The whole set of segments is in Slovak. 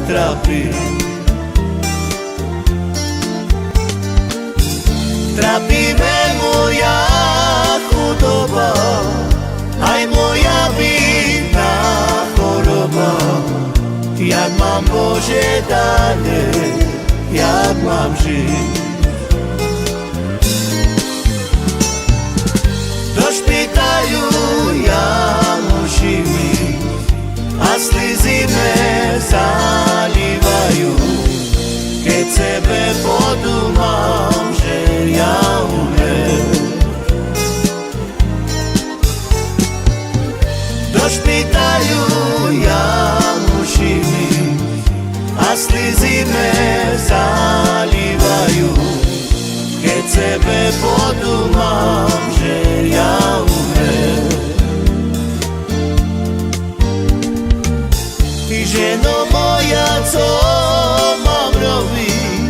trápi. Trápi me moja chudoba, aj moja vinná choroba. Jak mám Bože dane, jak mám žiť? Do špitaľu ja musím ísť a slzy me zalívajú, keď sebe podúmam, že ja umrem. Do špitaľu ja musím ísť a slzy me zalívajú, keď sebe podúmam, že ja umrem. Ty ženo moja, co mám robiť,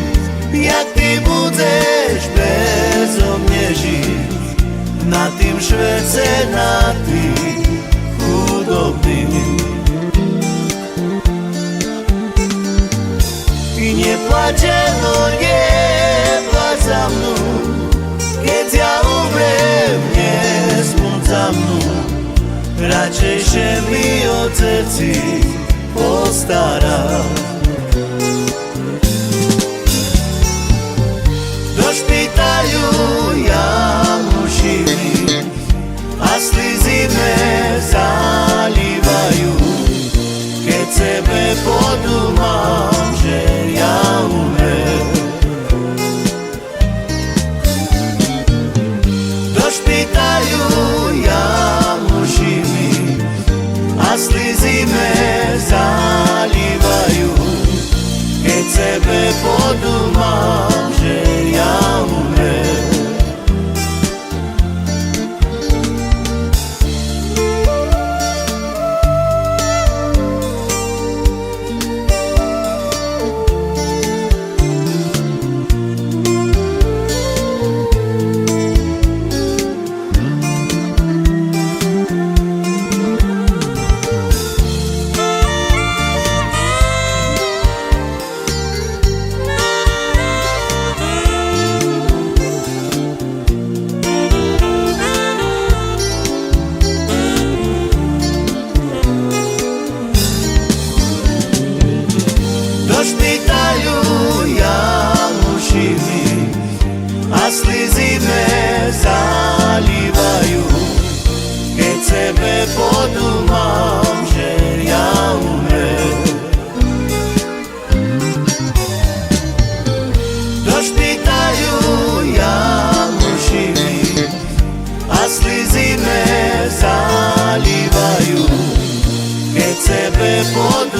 jak ty budeš bezo mne žiť na tým švece, na tým chudobným. Ty neplače, no neplač za mnou, keď ja umrem, nesmúť za mnou. Radšejšie mi o srdci postará. Do špitaľu ja musím ísť a slzy me zalívajú, keď sebe podúmam, že ja umrem. Do špitaľu ja musím ísť a slzy me zalívajú, keď sebe podúmam, že ja umrem. Do špitaľu ja musím ísť a slzy me zalívajú, keď sebe podúmam, že ja umrem. Do špitaľu ja musím ísť a slzy me zalívajú, keď sebe podúmam,